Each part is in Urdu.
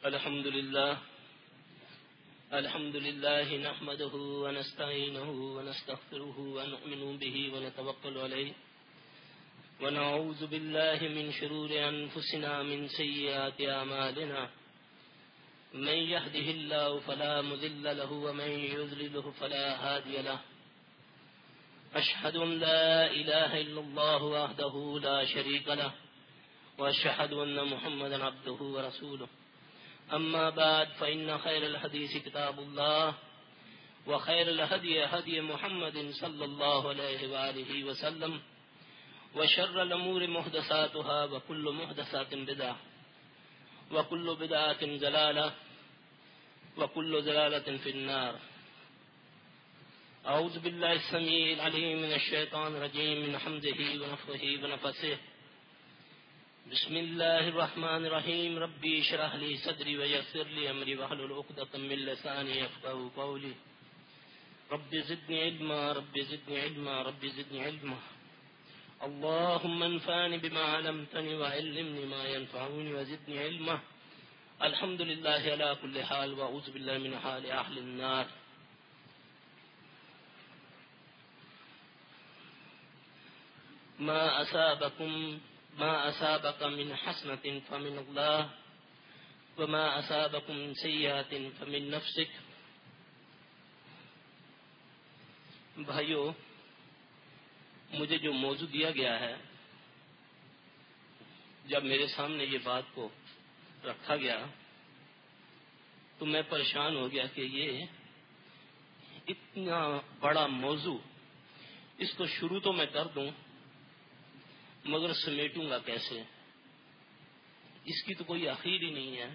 الحمد لله نحمده ونستعينه ونستغفره ونؤمن به ونتوكل عليه ونعوذ بالله من شرور أنفسنا من سيئات أعمالنا من يهده الله فلا مضل له ومن يضلله فلا هادي له أشهد أن لا إله إلا الله وحده لا شريك له وأشهد أن محمدا عبده ورسوله أما بعد فإن خير الحديث كتاب الله وخير الهدي هدي محمد صلى الله عليه وآله وسلم وشر الأمور محدثاتها وكل محدثات بدعة وكل بدعة ضلالة وكل ضلالة في النار. أعوذ بالله السميع العليم من الشيطان الرجيم من حمزه ونفخه ونفثه. بسم الله الرحمن الرحيم. ربي اشرح لي صدري ويسر لي أمري واحلل عقدة من لساني يفقهوا قولي. رب زدني علما رب زدني علما رب زدني علما. اللهم انفعني بما علمتني وعلمني ما ينفعني وزدني علما. الحمد لله على كل حال وأعوذ بالله من حال أهل النار. ما أصابك من حسنة فمن الله وما أصابكم من سيئات فمن نفسك. بھائیو، مجھے جو موضوع دیا گیا ہے، جب میرے سامنے یہ بات کو رکھا گیا تو میں پریشان ہو گیا کہ یہ اتنا بڑا موضوع، اس کو شروع تو میں کر دوں مگر سمیٹوں گا کیسے؟ اس کی تو کوئی آخر ہی نہیں ہے.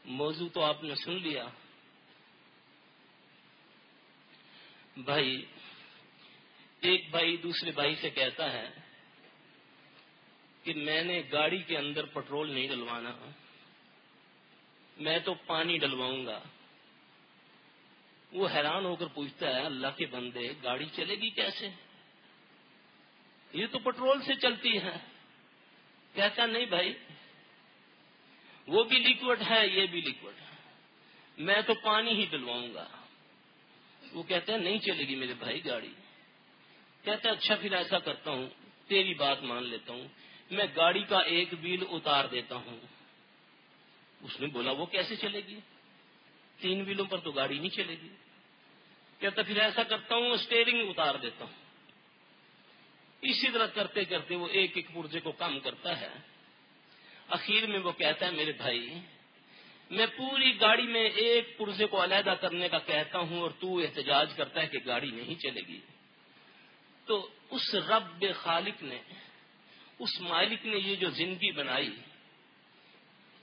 موضوع تو آپ نے سن لیا. بھائی، ایک بھائی دوسرے بھائی سے کہتا ہے کہ میں نے گاڑی کے اندر پٹرول نہیں ڈلوانا، میں تو پانی ڈلواؤں گا. وہ حیران ہو کر پوچھتا ہے، اللہ کے بندے، گاڑی چلے گی کیسے؟ یہ تو پٹرول سے چلتی ہے. کہتا نہیں بھائی، وہ بھی لیکوڈ ہے یہ بھی لیکوڈ ہے، میں تو پانی ہی ڈلواؤں گا. وہ کہتا ہے نہیں چلے گی میرے بھائی گاڑی. کہتا ہے اچھا پھر ایسا کرتا ہوں، تیری بات مان لیتا ہوں، میں گاڑی کا ایک ویل اتار دیتا ہوں. اس نے بولا وہ کیسے چلے گی؟ 3 ویلوں پر تو گاڑی نہیں چلے گی. کہتا پھر ایسا کرتا ہوں، اسٹیئرنگ اتار دیتا ہوں. اسی طرح کرتے کرتے وہ ایک ایک پرزے کو کم کرتا ہے. اخیر میں وہ کہتا ہے میرے بھائی، میں پوری گاڑی میں ایک پرزے کو علیحدہ کرنے کا کہتا ہوں اور تو احتجاج کرتا ہے کہ گاڑی نہیں چلے گی. تو اس رب خالق نے، اس مالک نے یہ جو زندگی بنائی،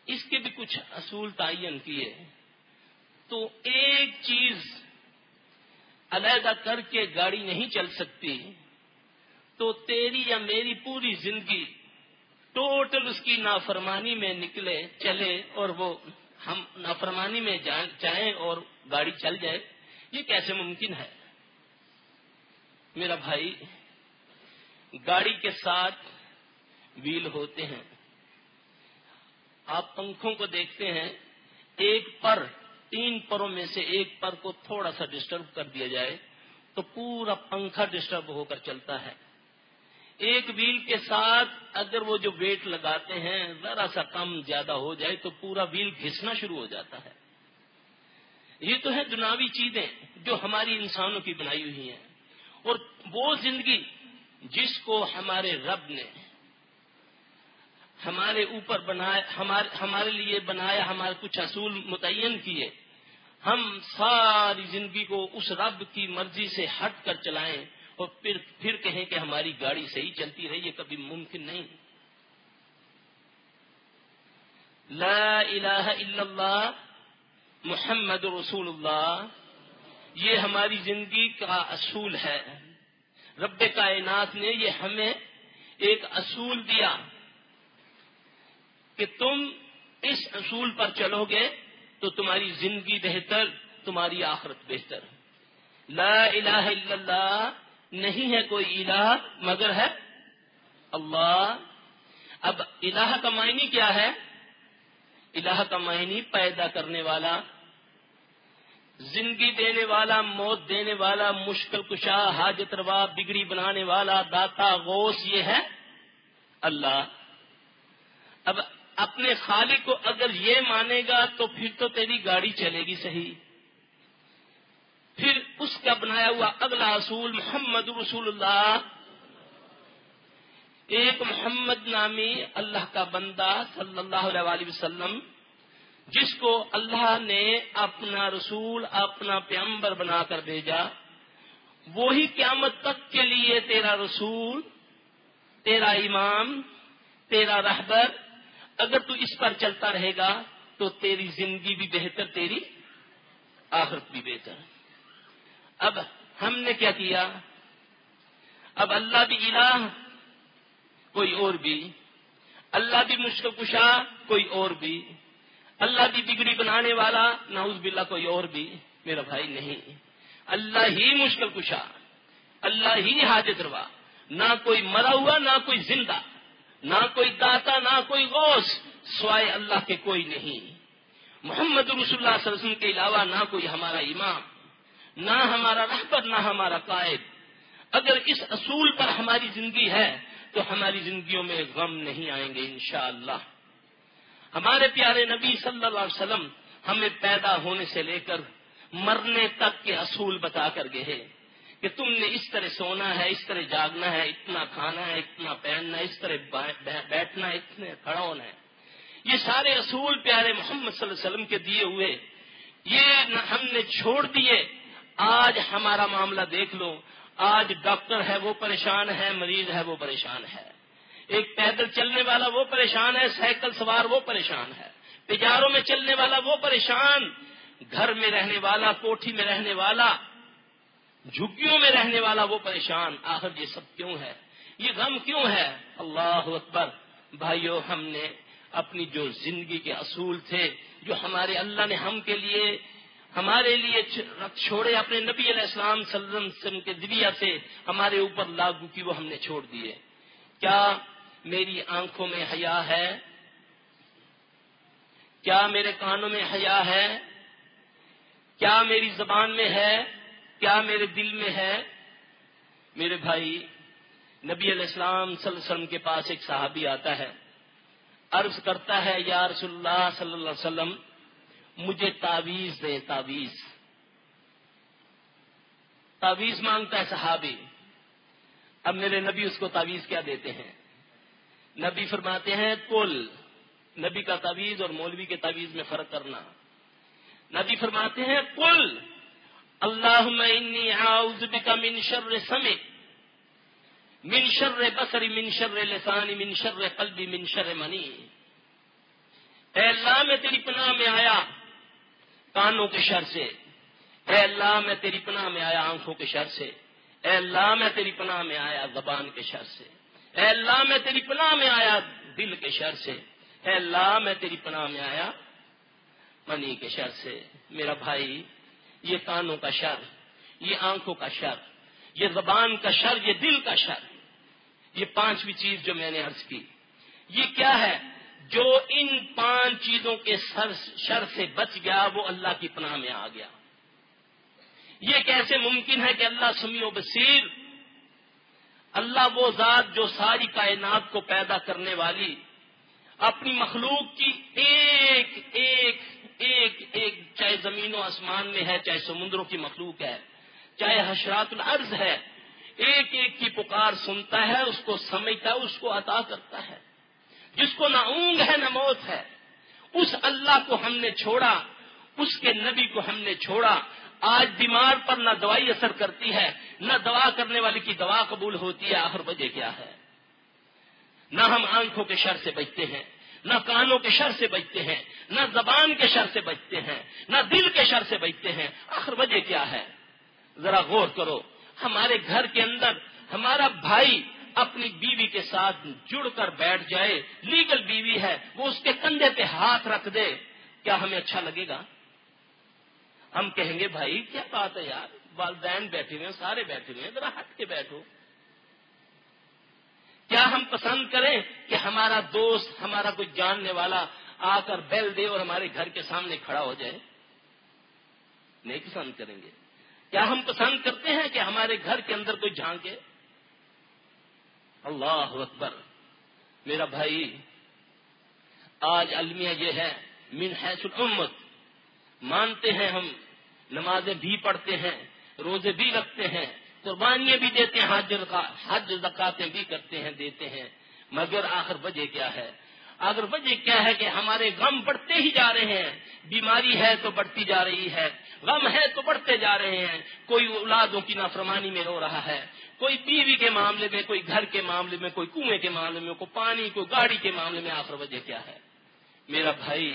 اس کے بھی کچھ اصول تعین کیے. تو ایک چیز علیحدہ کر کے گاڑی نہیں چل سکتی، تو تیری یا میری پوری زندگی ٹوٹل اس کی نافرمانی میں نکلے چلے اور وہ ہم نافرمانی میں جائیں اور گاڑی چل جائے، یہ کیسے ممکن ہے؟ میرا بھائی، گاڑی کے ساتھ ویل ہوتے ہیں. آپ پنکھوں کو دیکھتے ہیں، ایک پر 3 پروں میں سے ایک پر کو تھوڑا سا ڈسٹرب کر دیا جائے تو پورا پنکھا ڈسٹرب ہو کر چلتا ہے. ایک ویل کے ساتھ اگر وہ جو ویٹ لگاتے ہیں ذرا سا کم زیادہ ہو جائے تو پورا ویل گھسنا شروع ہو جاتا ہے. یہ تو ہے دنیاوی چیزیں جو ہماری انسانوں کی بنائی ہوئی ہیں. اور وہ زندگی جس کو ہمارے رب نے ہمارے اوپر بنایا، ہمارے لیے بنایا، ہمارے کچھ اصول متعین کیے، ہم ساری زندگی کو اس رب کی مرضی سے ہٹ کر چلائیں اور پھر کہیں کہ ہماری گاڑی صحیح چلتی رہی، یہ کبھی ممکن نہیں. لا الہ الا اللہ محمد رسول اللہ، یہ ہماری زندگی کا اصول ہے. رب کائنات نے یہ ہمیں ایک اصول دیا کہ تم اس اصول پر چلو گے تو تمہاری زندگی بہتر، تمہاری آخرت بہتر. لا الہ الا اللہ، نہیں ہے کوئی الہ مگر ہے اللہ. اب الہ کا معنی کیا ہے؟ الہ کا معنی پیدا کرنے والا، زندگی دینے والا، موت دینے والا، مشکل کشا، حاجت روا، بگڑی بنانے والا، داتا، غوث، یہ ہے اللہ۔ اب اپنے خالق کو اگر یہ مانے گا تو پھر تو تیری گاڑی چلے گی صحیح۔ پھر اس کا بنایا ہوا اگلا اصول محمد رسول اللہ، ایک محمد نامی اللہ کا بندہ صلی اللہ علیہ وسلم، جس کو اللہ نے اپنا رسول، اپنا پیغمبر بنا کر بھیجا، وہی قیامت تک کے لیے تیرا رسول، تیرا امام، تیرا رہبر۔ اگر تو اس پر چلتا رہے گا تو تیری زندگی بھی بہتر، تیری آخرت بھی بہتر۔ اب ہم نے کیا کیا؟ اب اللہ بھی الہ، کوئی اور بھی، اللہ بھی مشکل کشا، کوئی اور بھی، اللہ بھی بگڑی بنانے والا، نعوذ باللہ کوئی اور بھی۔ میرا بھائی نہیں، اللہ ہی مشکل کشا، اللہ ہی حاجت روا، نہ کوئی مرا ہوا، نہ کوئی زندہ، نہ کوئی داتا، نہ کوئی غوث، سوائے اللہ کے کوئی نہیں۔ محمد رسول اللہ صلی اللہ علیہ وسلم کے علاوہ نہ کوئی ہمارا امام، نہ ہمارا رہبر، نہ ہمارا قائد۔ اگر اس اصول پر ہماری زندگی ہے تو ہماری زندگیوں میں غم نہیں آئیں گے انشاءاللہ۔ ہمارے پیارے نبی صلی اللہ علیہ وسلم ہمیں پیدا ہونے سے لے کر مرنے تک کے اصول بتا کر گئے کہ تم نے اس طرح سونا ہے، اس طرح جاگنا ہے، اتنا کھانا ہے، اتنا پہننا ہے، اس طرح بیٹھنا ہے، اتنے کھڑا ہونا ہے۔ یہ سارے اصول پیارے محمد صلی اللہ علیہ وسلم کے دیے ہوئے، یہ ہم نے چھوڑ دیے۔ آج ہمارا معاملہ دیکھ لو، آج ڈاکٹر ہے وہ پریشان ہے، مریض ہے وہ پریشان ہے، ایک پیدل چلنے والا وہ پریشان ہے، سائیکل سوار وہ پریشان ہے، تجاروں میں چلنے والا وہ پریشان، گھر میں رہنے والا، کوٹھی میں رہنے والا، جھگیوں میں رہنے والا وہ پریشان۔ آخر یہ سب کیوں ہے؟ یہ غم کیوں ہے؟ اللہ اکبر۔ بھائیو، ہم نے اپنی جو زندگی کے اصول تھے، جو ہمارے اللہ نے ہمارے لیے چھوڑے، اپنے نبی علیہ السلام صلی اللہ علیہ وسلم کے ذریعہ سے ہمارے اوپر لاگو کی، وہ ہم نے چھوڑ دیے۔ کیا میری آنکھوں میں حیا ہے؟ کیا میرے کانوں میں حیا ہے؟ کیا میری زبان میں ہے؟ کیا میرے دل میں ہے؟ میرے بھائی، نبی علیہ السلام صلی اللہ علیہ وسلم کے پاس ایک صحابی آتا ہے، عرض کرتا ہے یا رسول اللہ صلی اللہ علیہ وسلم، مجھے تعویذ دے، تعویذ مانگتا ہے صحابی۔ اب میرے نبی اس کو تعویذ کیا دیتے ہیں؟ نبی فرماتے ہیں کل، نبی کا تعویذ اور مولوی کے تعویذ میں فرق کرنا۔ نبی فرماتے ہیں کل اللہم انی اعوذ بک من شر سمع، من شر بصر، من شر لسان، من شر قلبی، من شر منی۔ اے اللہ میں تیری پناہ میں آیا کانوں کے شر سے، اے اللہ میں تیری پناہ میں آیا آنکھوں کے شر سے، اے اللہ میں تیری پناہ میں آیا زبان کے شر سے، اے اللہ میں تیری پناہ میں آیا دل کے شر سے، اے اللہ میں تیری پناہ میں آیا منی کے شر سے۔ میرا بھائی، یہ کانوں کا شر، یہ آنکھوں کا شر، یہ زبان کا شر، یہ دل کا شر، یہ پانچویں چیز جو میں نے عرض کی، یہ کیا ہے؟ جو ان 5 چیزوں کے شر سے بچ گیا وہ اللہ کی پناہ میں آ گیا۔ یہ کیسے ممکن ہے کہ اللہ سمیع و بصیر، اللہ وہ ذات جو ساری کائنات کو پیدا کرنے والی، اپنی مخلوق کی ایک ایک ایک ایک، چاہے زمین و آسمان میں ہے، چاہے سمندروں کی مخلوق ہے، چاہے حشرات الارض ہے، ایک ایک کی پکار سنتا ہے، اس کو سمجھتا ہے، اس کو عطا کرتا ہے، جس کو نہ اونگ ہے نہ موت ہے۔ اس اللہ کو ہم نے چھوڑا، اس کے نبی کو ہم نے چھوڑا۔ آج بیمار پر نہ دوائی اثر کرتی ہے، نہ دوا کرنے والے کی دوا قبول ہوتی ہے۔ آخر وجہ کیا ہے؟ نہ ہم آنکھوں کے شر سے بچتے ہیں، نہ کانوں کے شر سے بچتے ہیں، نہ زبان کے شر سے بچتے ہیں، نہ دل کے شر سے بچتے ہیں۔ آخر وجہ کیا ہے؟ ذرا غور کرو۔ ہمارے گھر کے اندر ہمارا بھائی اپنی بیوی کے ساتھ جڑ کر بیٹھ جائے، لیگل بیوی ہے، وہ اس کے کندھے پہ ہاتھ رکھ دے، کیا ہمیں اچھا لگے گا؟ ہم کہیں گے بھائی کیا بات ہے یار، والدین بیٹھے ہوئے ہیں، سارے بیٹھے ہوئے ہیں، ذرا ہٹ کے بیٹھو۔ کیا ہم پسند کریں کہ ہمارا دوست، ہمارا کوئی جاننے والا آ کر بیل دے اور ہمارے گھر کے سامنے کھڑا ہو جائے؟ نہیں پسند کریں گے۔ کیا ہم پسند کرتے ہیں کہ ہمارے گھر کے اندر کوئی جھانکے؟ اللہ اکبر۔ میرا بھائی، آج المیہ یہ ہے، من حیث الامت مانتے ہیں ہم، نمازیں بھی پڑھتے ہیں، روزے بھی رکھتے ہیں، قربانیاں بھی دیتے ہیں، حج زکاتیں بھی کرتے ہیں، دیتے ہیں، مگر آخر وجہ کیا ہے؟ اگر وجہ کیا ہے کہ ہمارے غم بڑھتے ہی جا رہے ہیں، بیماری ہے تو بڑھتی جا رہی ہے، غم ہے تو بڑھتے جا رہے ہیں، کوئی اولادوں کی نافرمانی میں رو رہا ہے، کوئی بیوی کے معاملے میں، کوئی گھر کے معاملے میں، کوئی کنویں کے معاملے میں، کوئی پانی، کوئی گاڑی کے معاملے میں، آخر وجہ کیا ہے؟ میرا بھائی،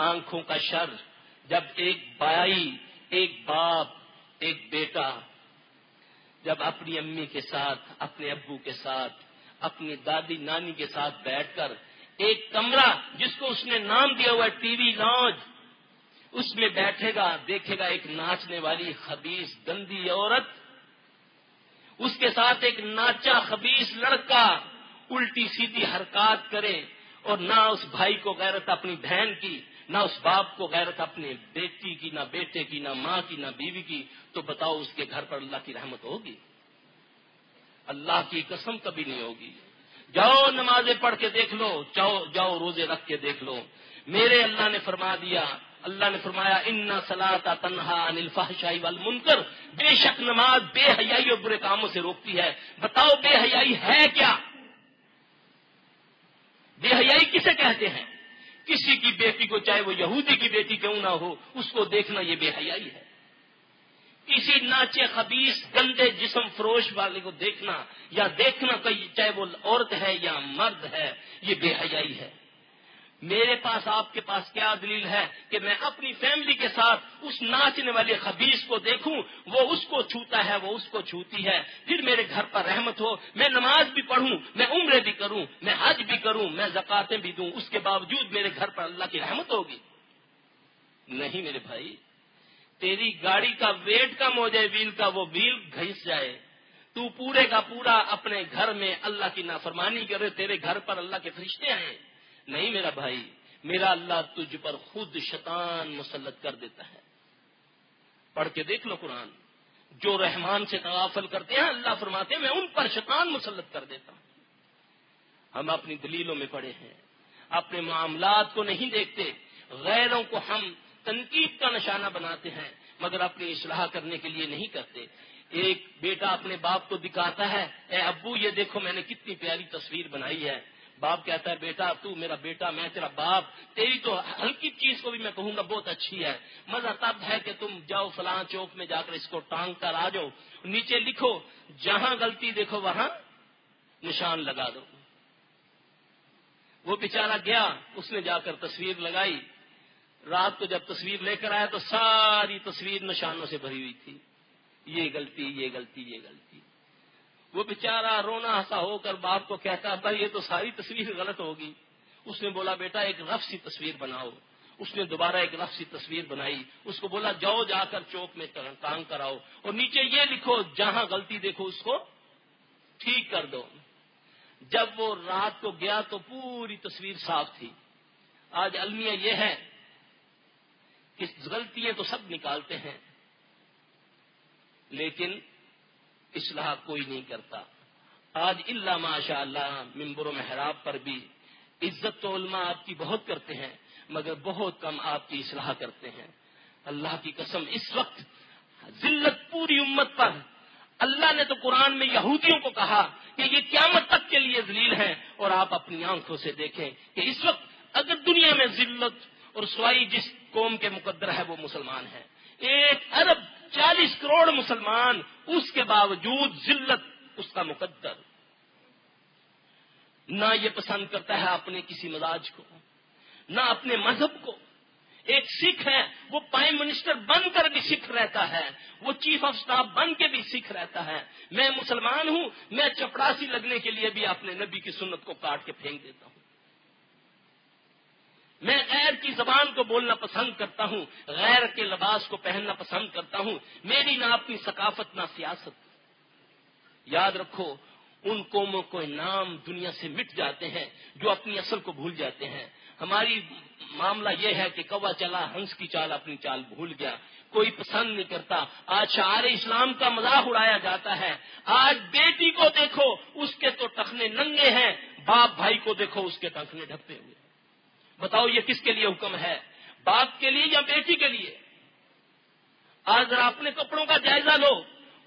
آنکھوں کا شر، جب ایک بھائی، ایک باپ، ایک بیٹا جب اپنی امی کے ساتھ، اپنے ابو کے ساتھ، اپنی دادی نانی کے ساتھ بیٹھ کر ایک کمرہ جس کو اس نے نام دیا ہوا ہے ٹی وی لاؤنج، اس میں بیٹھے گا، دیکھے گا ایک ناچنے والی خبیث گندی عورت، اس کے ساتھ ایک ناچا خبیث لڑکا الٹی سیدھی حرکات کرے، اور نہ اس بھائی کو غیرت اپنی بہن کی، نہ اس باپ کو غیرت اپنے بیٹی کی، نہ بیٹے کی، نہ ماں کی، نہ بیوی کی، تو بتاؤ اس کے گھر پر اللہ کی رحمت ہوگی؟ اللہ کی قسم کبھی نہیں ہوگی۔ جاؤ نمازیں پڑھ کے دیکھ لو، جاؤ روزے رکھ کے دیکھ لو، میرے اللہ نے فرما دیا، اللہ نے فرمایا ان صلاۃ تنہا عن الفحشاء والمنکر، بے شک نماز بے حیائی اور برے کاموں سے روکتی ہے۔ بتاؤ بے حیائی ہے کیا؟ بے حیائی کسے کہتے ہیں؟ کسی کی بیٹی کو، چاہے وہ یہودی کی بیٹی کیوں نہ ہو، اس کو دیکھنا یہ بے حیائی ہے۔ کسی ناچے خبیث گندے جسم فروش والے کو دیکھنا، یا دیکھنا چاہے وہ عورت ہے یا مرد ہے، یہ بے حیائی ہے۔ میرے پاس، آپ کے پاس کیا دلیل ہے کہ میں اپنی فیملی کے ساتھ اس ناچنے والے خبیث کو دیکھوں، وہ اس کو چھوتا ہے، وہ اس کو چھوتی ہے، پھر میرے گھر پر رحمت ہو، میں نماز بھی پڑھوں، میں عمرے بھی کروں، میں حج بھی کروں، میں زکاتیں بھی دوں، اس کے باوجود میرے گھر پر اللہ کی رحمت ہوگی؟ نہیں میرے بھائی، تیری گاڑی کا ویٹ کم ہو جائے، ویل کا، وہ ویل گھس جائے، تو پورے کا پورا اپنے گھر میں اللہ کی نافرمانی کرے، تیرے گھر پر اللہ کے فرشتے آئیں؟ نہیں میرا بھائی، میرا اللہ تجھ پر خود شیطان مسلط کر دیتا ہے۔ پڑھ کے دیکھ لو قرآن، جو رحمان سے تغافل کرتے ہیں، اللہ فرماتے ہیں میں ان پر شیطان مسلط کر دیتا ہوں۔ ہم اپنی دلیلوں میں پڑے ہیں، اپنے معاملات کو نہیں دیکھتے، غیروں کو ہم تنقید کا نشانہ بناتے ہیں، مگر اپنی اصلاح کرنے کے لیے نہیں کرتے۔ ایک بیٹا اپنے باپ کو دکھاتا ہے، اے ابو یہ دیکھو میں نے کتنی پیاری تصویر بنائی ہے۔ باپ کہتا ہے بیٹا تو میرا بیٹا، میں تیرا باپ، تیری تو ہلکی چیز کو بھی میں کہوں گا بہت اچھی ہے، مزہ تب ہے کہ تم جاؤ فلاں چوک میں جا کر اس کو ٹانگ کر آ جاؤ، نیچے لکھو جہاں غلطی دیکھو وہاں نشان لگا دو۔ وہ بیچارہ گیا، اس نے جا کر تصویر لگائی، رات کو جب تصویر لے کر آیا تو ساری تصویر نشانوں سے بھری ہوئی تھی، یہ غلطی، یہ غلطی، یہ غلطی۔ وہ بیچارہ رونا ہنسا ہو کر باپ کو کہتا بھائی یہ تو ساری تصویر غلط ہوگی۔ اس نے بولا بیٹا ایک رف سی تصویر بناؤ۔ اس نے دوبارہ ایک رف سی تصویر بنائی، اس کو بولا جاؤ جا کر چوک میں ٹانگ کراؤ، اور نیچے یہ لکھو جہاں غلطی دیکھو اس کو ٹھیک کر دو۔ جب وہ رات کو گیا تو پوری تصویر صاف تھی۔ آج المیہ یہ ہے کہ غلطیاں تو سب نکالتے ہیں، لیکن اصلاح کوئی نہیں کرتا۔ آج الا ماشاء اللہ ممبر و محراب پر بھی عزت تو علماء آپ کی بہت کرتے ہیں، مگر بہت کم آپ کی اصلاح کرتے ہیں۔ اللہ کی قسم اس وقت ذلت پوری امت پر، اللہ نے تو قرآن میں یہودیوں کو کہا کہ یہ قیامت تک کے لیے ذلیل ہیں، اور آپ اپنی آنکھوں سے دیکھیں کہ اس وقت اگر دنیا میں ذلت اور رسوائی جس قوم کے مقدر ہے وہ مسلمان ہیں، 1 ارب 40 کروڑ مسلمان، اس کے باوجود ذلت اس کا مقدر، نہ یہ پسند کرتا ہے اپنے کسی مزاج کو، نہ اپنے مذہب کو۔ ایک سکھ ہے، وہ پرائم منسٹر بن کر بھی سکھ رہتا ہے، وہ چیف آف سٹاف بن کے بھی سکھ رہتا ہے۔ میں مسلمان ہوں، میں چپڑاسی لگنے کے لیے بھی اپنے نبی کی سنت کو کاٹ کے پھینک دیتا ہوں۔ میں غیر کی زبان کو بولنا پسند کرتا ہوں، غیر کے لباس کو پہننا پسند کرتا ہوں، میری نہ اپنی ثقافت نہ سیاست۔ یاد رکھو ان قوموں کو نام دنیا سے مٹ جاتے ہیں جو اپنی اصل کو بھول جاتے ہیں۔ ہماری معاملہ یہ ہے کہ کوا چلا ہنس کی چال اپنی چال بھول گیا، کوئی پسند نہیں کرتا۔ آج شعار اسلام کا مذاق اڑایا جاتا ہے۔ آج بیٹی کو دیکھو اس کے تو ٹخنے ننگے ہیں، باپ بھائی کو دیکھو اس کے ٹخنے ڈھکتے ہوئے۔ بتاؤ یہ کس کے لیے حکم ہے، باپ کے لیے یا بیٹی کے لیے؟ آج ذرا اپنے کپڑوں کا جائزہ لو،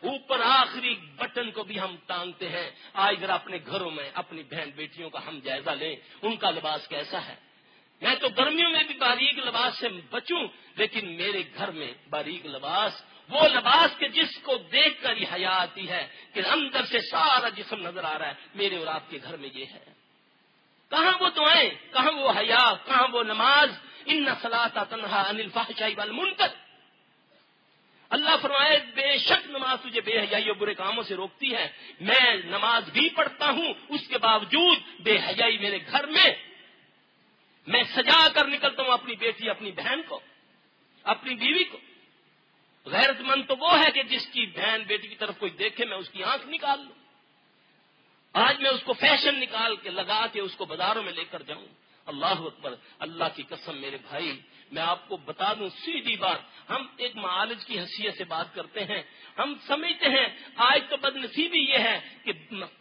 اوپر آخری بٹن کو بھی ہم ٹانگتے ہیں۔ آج ذرا اپنے گھروں میں اپنی بہن بیٹیوں کا ہم جائزہ لیں، ان کا لباس کیسا ہے۔ میں تو گرمیوں میں بھی باریک لباس سے بچوں، لیکن میرے گھر میں باریک لباس، وہ لباس کہ جس کو دیکھ کر یہ حیا آتی ہے کہ اندر سے سارا جسم نظر آ رہا ہے، میرے اور آپ کے گھر میں یہ ہے۔ کہاں وہ دعائیں، کہاں وہ حیا، کہاں وہ نماز؟ ان الصلاۃ تنہی عن الفحشاء والمنکر۔ اللہ فرمائے بے شک نماز تجھے بے حیائی اور برے کاموں سے روکتی ہے۔ میں نماز بھی پڑھتا ہوں، اس کے باوجود بے حیائی میرے گھر میں، میں سجا کر نکلتا ہوں اپنی بیٹی، اپنی بہن کو، اپنی بیوی کو۔ غیرت مند تو وہ ہے کہ جس کی بہن بیٹی کی طرف کوئی دیکھے میں اس کی آنکھ نکال لوں۔ آج میں اس کو فیشن نکال کے لگا کے اس کو بازاروں میں لے کر جاؤں۔ اللہ اکبر، اللہ کی قسم میرے بھائی، میں آپ کو بتا دوں سیدھی بات، ہم ایک معالج کی حیثیت سے بات کرتے ہیں، ہم سمجھتے ہیں آج تو بد نصیبی یہ ہے کہ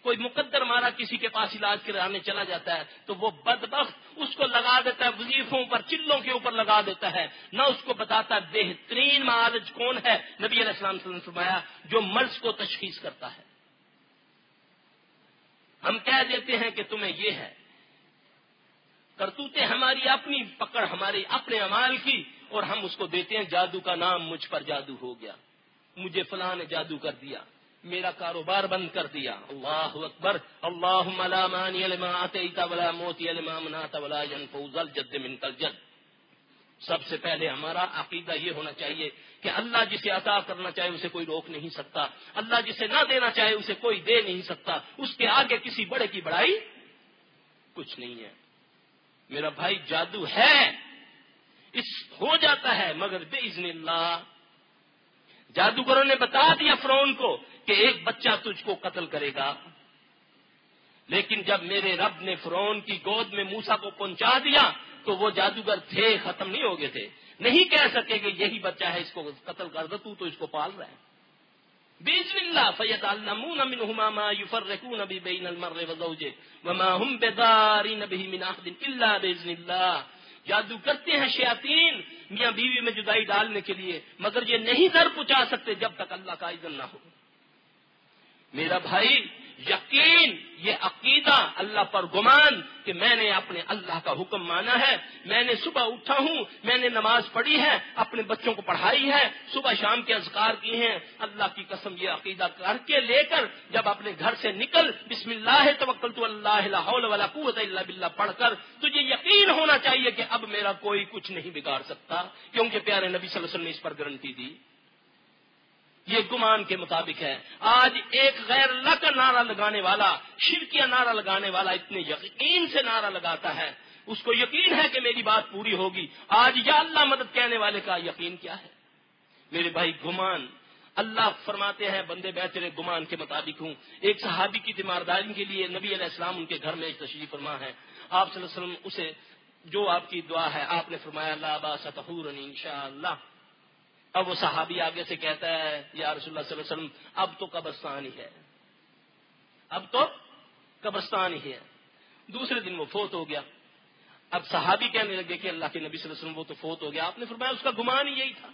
کوئی مقدر مارا کسی کے پاس علاج کرانے چلا جاتا ہے تو وہ بدبخت اس کو لگا دیتا ہے وظیفوں پر، چلوں کے اوپر لگا دیتا ہے، نہ اس کو بتاتا بہترین معالج کون ہے۔ نبی علیہ السلام صلی اللہ علیہ وسلم نے فرمایا جو مرض کو تشخیص کرتا ہے۔ ہم کہہ دیتے ہیں کہ تمہیں یہ ہے، کرتوتیں ہماری اپنی، پکڑ ہمارے اپنے اعمال کی، اور ہم اس کو دیتے ہیں جادو کا نام، مجھ پر جادو ہو گیا، مجھے فلاں نے جادو کر دیا، میرا کاروبار بند کر دیا۔ اللہ اکبر، اللہم لا مانع لما اعطیت ولا معطی لما منعت ولا ينفع ذا الجد منک الجد۔ سب سے پہلے ہمارا عقیدہ یہ ہونا چاہیے کہ اللہ جسے عطا کرنا چاہے اسے کوئی روک نہیں سکتا، اللہ جسے نہ دینا چاہے اسے کوئی دے نہیں سکتا، اس کے آگے کسی بڑے کی بڑائی کچھ نہیں ہے۔ میرا بھائی جادو ہے، اس ہو جاتا ہے، مگر باذن اللہ۔ جادوگروں نے بتا دیا فرعون کو کہ ایک بچہ تجھ کو قتل کرے گا، لیکن جب میرے رب نے فرعون کی گود میں موسیٰ کو پہنچا دیا تو وہ جادوگر تھے، ختم نہیں ہو گئے تھے، نہیں کہہ سکے کہ یہی بچہ ہے، اس کو قتل کر دو، تو اس کو پال رہا ہے۔ بسم اللہ فیتعلمون منہما ما یفرقون به بین المرء وزوجہ وما هم بضارین به من احد الا باذن اللہ۔ جادو کرتے ہیں شیاطین میاں بیوی میں جدائی ڈالنے کے لیے، مگر یہ نہیں در پہنچا سکتے جب تک اللہ کا اذن نہ ہو۔ میرا بھائی یقین، یہ عقیدہ، اللہ پر گمان کہ میں نے اپنے اللہ کا حکم مانا ہے، میں نے صبح اٹھا ہوں، میں نے نماز پڑھی ہے، اپنے بچوں کو پڑھائی ہے، صبح شام کے اذکار کیے ہیں، اللہ کی قسم یہ عقیدہ کر کے لے کر جب اپنے گھر سے نکل بسم اللہ توکلت علی اللہ لا حول ولا قوت الا باللہ پڑھ کر تجھے یقین ہونا چاہیے کہ اب میرا کوئی کچھ نہیں بگاڑ سکتا، کیونکہ پیارے نبی صلی اللہ علیہ وسلم نے اس پر گارنٹی دی۔ یہ گمان کے مطابق ہے۔ آج ایک غیر اللہ کا نعرہ لگانے والا، شرکیہ نعرہ لگانے والا اتنے یقین سے نعرہ لگاتا ہے، اس کو یقین ہے کہ میری بات پوری ہوگی۔ آج یا اللہ مدد کہنے والے کا یقین کیا ہے؟ میرے بھائی گمان، اللہ فرماتے ہیں بندے میں تیرے گمان کے مطابق ہوں۔ ایک صحابی کی تیمارداری کے لیے نبی علیہ السلام ان کے گھر میں تشریف فرما ہے، آپ صلی اللہ علیہ وسلم اسے جو آپ کی دعا ہے آپ نے فرمایا لا باس طہورا انشاءاللہ۔ اب وہ صحابی آگے سے کہتا ہے یا رسول اللہ صلی اللہ علیہ وسلم اب تو قبرستان ہی ہے، اب تو قبرستان ہی ہے۔ دوسرے دن وہ فوت ہو گیا۔ اب صحابی کہنے لگے کہ اللہ کے نبی صلی اللہ علیہ وسلم وہ تو فوت ہو گیا، آپ نے فرمایا اس کا گمان ہی یہی تھا۔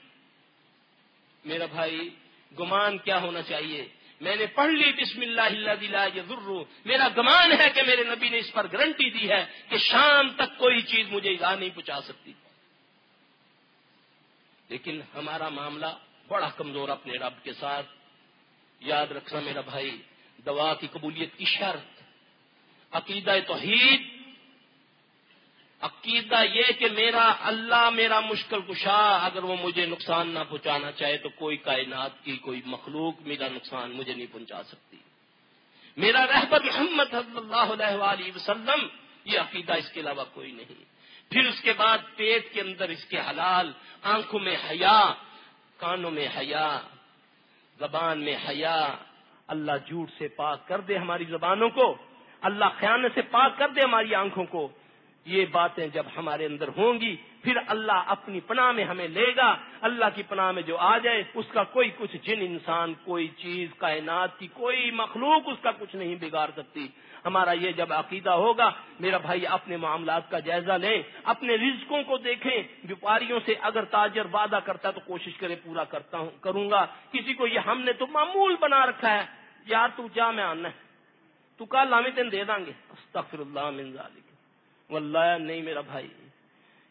میرا بھائی گمان کیا ہونا چاہیے؟ میں نے پڑھ لی بسم اللہ الذی لا یضر، میرا گمان ہے کہ میرے نبی نے اس پر گارنٹی دی ہے کہ شام تک کوئی چیز مجھے ایذا نہیں پہنچا سکتی۔ لیکن ہمارا معاملہ بڑا کمزور اپنے رب کے ساتھ۔ یاد رکھنا میرا بھائی، دعا کی قبولیت کی شرط عقیدہ توحید، عقیدہ یہ کہ میرا اللہ میرا مشکل کشا، اگر وہ مجھے نقصان نہ پہنچانا چاہے تو کوئی کائنات کی کوئی مخلوق میرا نقصان مجھے نہیں پہنچا سکتی۔ میرا رہبر محمد صلی اللہ علیہ وآلہ وسلم، یہ عقیدہ، اس کے علاوہ کوئی نہیں۔ پھر اس کے بعد پیٹ کے اندر اس کے حلال، آنکھوں میں حیا، کانوں میں حیا، زبان میں حیا۔ اللہ جھوٹ سے پاک کر دے ہماری زبانوں کو، اللہ خیانت سے پاک کر دے ہماری آنکھوں کو، یہ باتیں جب ہمارے اندر ہوں گی پھر اللہ اپنی پناہ میں ہمیں لے گا. اللہ کی پناہ میں جو آ جائے اس کا کوئی کچھ جن انسان کوئی چیز کائنات کی کوئی مخلوق اس کا کچھ نہیں بگاڑ سکتی. ہمارا یہ جب عقیدہ ہوگا میرا بھائی اپنے معاملات کا جائزہ لیں, اپنے رزقوں کو دیکھیں. ویپاریوں سے اگر تاجر وعدہ کرتا ہے تو کوشش کرے پورا کروں گا. کسی کو یہ ہم نے تو معمول بنا رکھا ہے, یار تو جا میں آنا ہے, تو کل ہمیں تین دے دیں گے. استغفر اللہ من ذالک. واللہ نہیں میرا بھائی,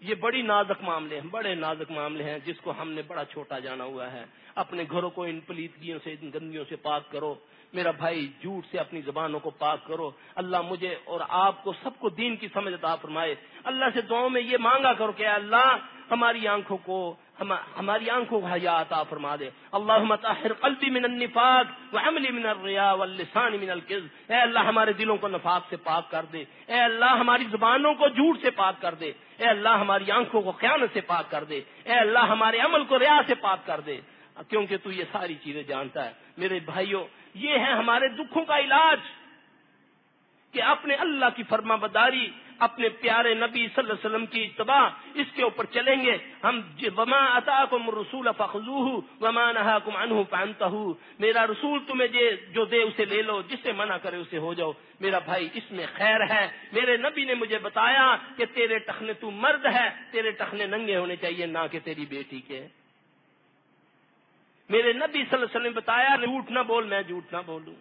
یہ بڑی نازک معاملے ہیں, بڑے نازک معاملے ہیں جس کو ہم نے بڑا چھوٹا جانا ہوا ہے. اپنے گھروں کو ان پلیدگیوں سے ان گندگیوں سے پاک کرو میرا بھائی, جھوٹ سے اپنی زبانوں کو پاک کرو. اللہ مجھے اور آپ کو سب کو دین کی سمجھ عطا فرمائے. اللہ سے دعاؤں میں یہ مانگا کرو کہ اللہ ہماری آنکھوں کو حیا عطا فرما دے. اللہم طہر قلبی من النفاق وعملی من الریا واللسان من الکذب. اے اللہ ہمارے دلوں کو نفاق سے پاک کر دے. اے اللہ ہماری زبانوں کو جھوٹ سے پاک کر دے. اے اللہ ہماری آنکھوں کو خیانت سے پاک کر دے. اے اللہ ہمارے عمل کو ریا سے پاک کر دے, کیونکہ تو یہ ساری چیزیں جانتا ہے. میرے بھائیوں, یہ ہے ہمارے دکھوں کا علاج کہ اپنے اللہ کی فرما برداری, اپنے پیارے نبی صلی اللہ علیہ وسلم کی اتباع, اس کے اوپر چلیں گے ہم. وما آتاکم الرسول فخذوہ وما نہاکم عنہ فانتہوا. میرا رسول تمہیں جو دے اسے لے لو, جس سے منع کرے اسے ہو جاؤ. میرا بھائی اس میں خیر ہے. میرے نبی نے مجھے بتایا کہ تیرے ٹخنے تو مرد ہے, تیرے ٹخنے ننگے ہونے چاہیے نہ کہ تیری بیٹی کے. میرے نبی صلی اللہ علیہ وسلم نے بتایا جھوٹ نہ بول, میں جھوٹ نہ بولوں.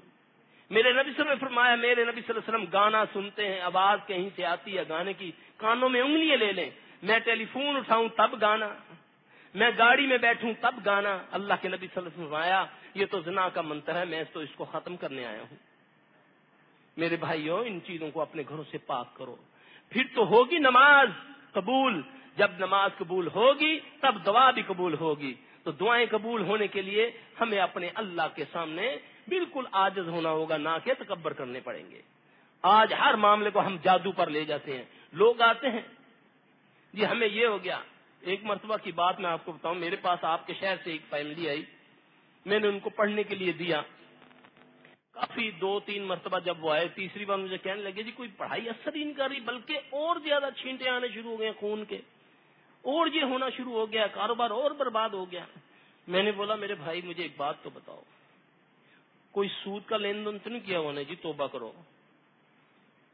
میرے نبی صلی اللہ علیہ وسلم نے فرمایا, میرے نبی صلی اللہ علیہ وسلم گانا سنتے ہیں, آواز کہیں سے آتی ہے گانے کی, کانوں میں انگلیاں لے لیں. میں ٹیلی فون اٹھاؤں تب گانا, میں گاڑی میں بیٹھوں تب گانا. اللہ کے نبی صلی اللہ علیہ وسلم نے فرمایا یہ تو زنا کا منتر ہے, میں تو اس کو ختم کرنے آیا ہوں. میرے بھائیوں, ان چیزوں کو اپنے گھروں سے پاک کرو, پھر تو ہوگی نماز قبول. جب نماز قبول ہوگی تب دعا بھی قبول ہوگی. تو دعائیں قبول ہونے کے لیے ہمیں اپنے اللہ کے سامنے بالکل عاجز ہونا ہوگا, نہ کہ تکبر کرنے پڑیں گے. آج ہر معاملے کو ہم جادو پر لے جاتے ہیں. لوگ آتے ہیں جی ہمیں یہ ہو گیا. ایک مرتبہ کی بات میں آپ کو بتاؤں, میرے پاس آپ کے شہر سے ایک فیملی آئی, میں نے ان کو پڑھنے کے لیے دیا. کافی 2-3 مرتبہ جب وہ آئے, تیسری بار مجھے کہنے لگے جی کوئی پڑھائی اثر ہی نہیں کر رہی, بلکہ اور زیادہ چھینٹے آنے شروع ہو گئے خون کے, اور یہ ہونا شروع ہو گیا, کاروبار اور برباد ہو گیا. میں نے بولا میرے بھائی مجھے ایک بات تو بتاؤ, کوئی سود کا لین دین تو نہیں کیا ہوا نے جی, توبہ کرو.